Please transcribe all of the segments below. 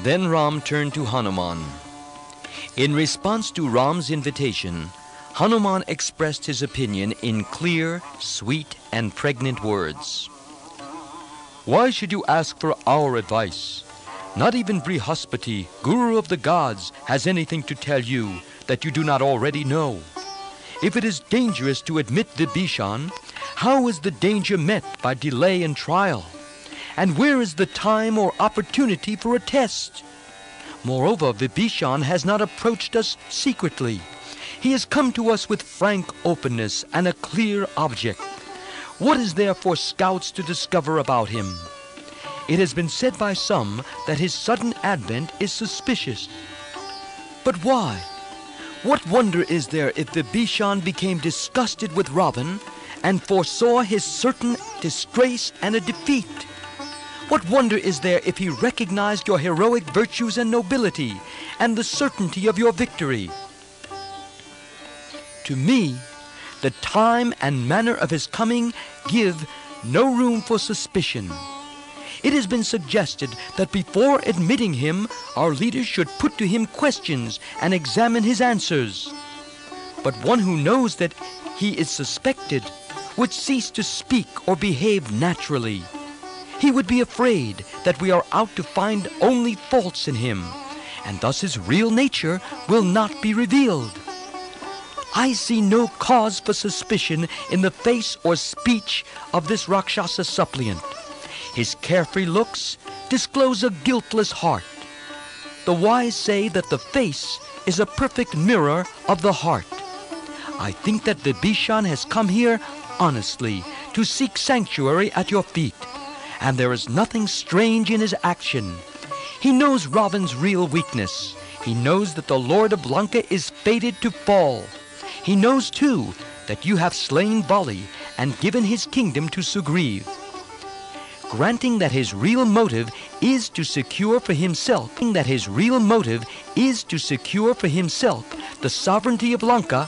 Then Ram turned to Hanuman. In response to Ram's invitation, Hanuman expressed his opinion in clear, sweet, and pregnant words. Why should you ask for our advice? Not even Brihaspati, Guru of the gods, has anything to tell you that you do not already know. If it is dangerous to admit Vibhishan, how is the danger met by delay and trial? And where is the time or opportunity for a test? Moreover, Vibhishan has not approached us secretly. He has come to us with frank openness and a clear object. What is there for scouts to discover about him? It has been said by some that his sudden advent is suspicious. But why? What wonder is there if Vibhishan became disgusted with Ravan and foresaw his certain disgrace and a defeat? What wonder is there if he recognized your heroic virtues and nobility and the certainty of your victory? To me, the time and manner of his coming give no room for suspicion. It has been suggested that before admitting him, our leaders should put to him questions and examine his answers. But one who knows that he is suspected would cease to speak or behave naturally. He would be afraid that we are out to find only faults in him, and thus his real nature will not be revealed. I see no cause for suspicion in the face or speech of this Rakshasa suppliant. His carefree looks disclose a guiltless heart. The wise say that the face is a perfect mirror of the heart. I think that Vibhishan has come here honestly to seek sanctuary at your feet, and there is nothing strange in his action. He knows Ravan's real weakness. He knows that the Lord of Lanka is fated to fall. He knows, too, that you have slain Bali and given his kingdom to Sugriv. Granting that his real motive is to secure for himself, the sovereignty of Lanka,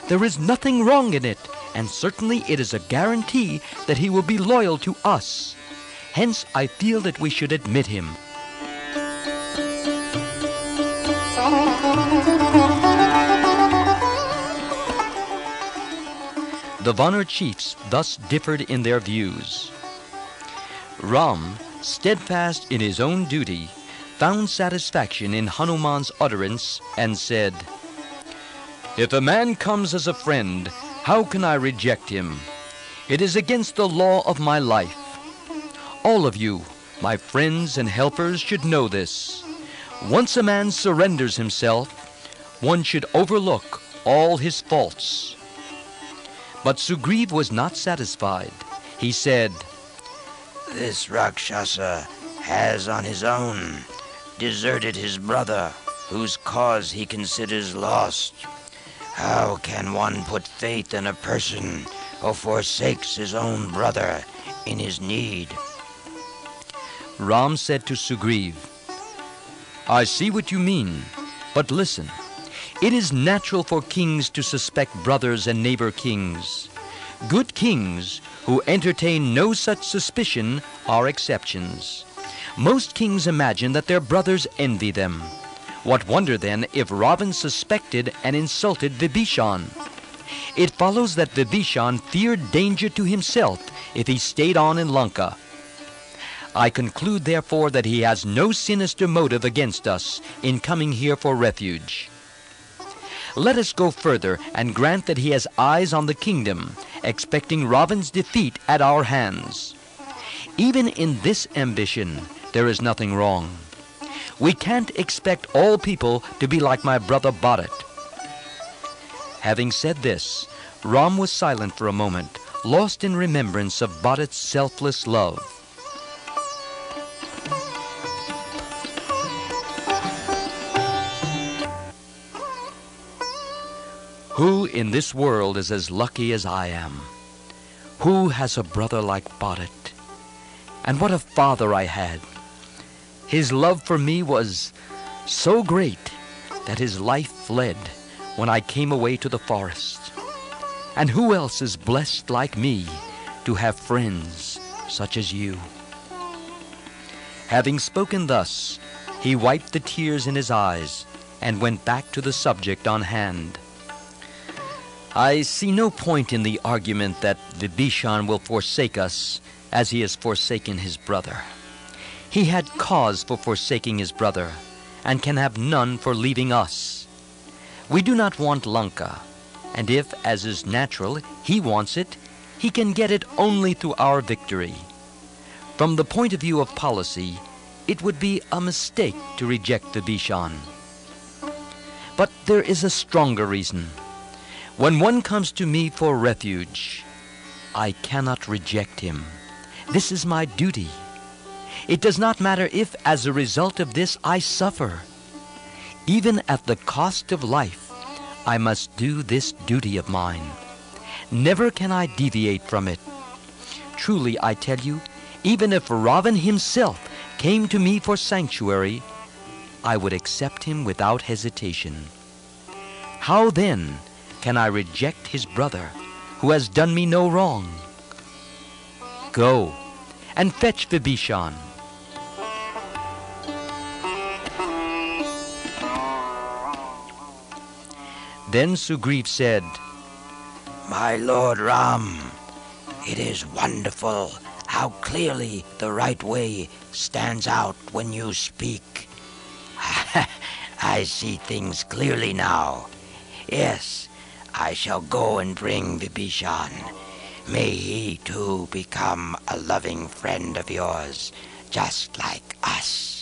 there is nothing wrong in it, and certainly it is a guarantee that he will be loyal to us. Hence, I feel that we should admit him. The Vanar chiefs thus differed in their views. Ram, steadfast in his own duty, found satisfaction in Hanuman's utterance and said, If a man comes as a friend, how can I reject him? It is against the law of my life. All of you, my friends and helpers, should know this. Once a man surrenders himself, one should overlook all his faults. But Sugriv was not satisfied. He said, This Rakshasa has on his own deserted his brother, whose cause he considers lost. How can one put faith in a person who forsakes his own brother in his need? Ram said to Sugriv, I see what you mean, but listen. It is natural for kings to suspect brothers and neighbor kings. Good kings who entertain no such suspicion are exceptions. Most kings imagine that their brothers envy them. What wonder then if Ravan suspected and insulted Vibhishan? It follows that Vibhishan feared danger to himself if he stayed on in Lanka. I conclude therefore that he has no sinister motive against us in coming here for refuge. Let us go further and grant that he has eyes on the kingdom, expecting Ravan's defeat at our hands. Even in this ambition, there is nothing wrong. We can't expect all people to be like my brother Bharat. Having said this, Ram was silent for a moment, lost in remembrance of Bharat's selfless love. Who in this world is as lucky as I am? Who has a brother like Bharat? And what a father I had! His love for me was so great that his life fled when I came away to the forest. And who else is blessed like me to have friends such as you? Having spoken thus, He wiped the tears in his eyes and went back to the subject on hand. I see no point in the argument that Vibhishan will forsake us as he has forsaken his brother. He had cause for forsaking his brother, and can have none for leaving us. We do not want Lanka, and if, as is natural, he wants it, he can get it only through our victory. From the point of view of policy, it would be a mistake to reject Vibhishan. But there is a stronger reason. When one comes to me for refuge, I cannot reject him. This is my duty. It does not matter if, as a result of this, I suffer. Even at the cost of life, I must do this duty of mine. Never can I deviate from it. Truly, I tell you, even if Ravan himself came to me for sanctuary, I would accept him without hesitation. How then can I reject his brother, who has done me no wrong? Go and fetch Vibhishan. Then Sugriv said, My Lord Ram, it is wonderful how clearly the right way stands out when you speak. I see things clearly now. Yes, I shall go and bring Vibhishan. May he too become a loving friend of yours, just like us.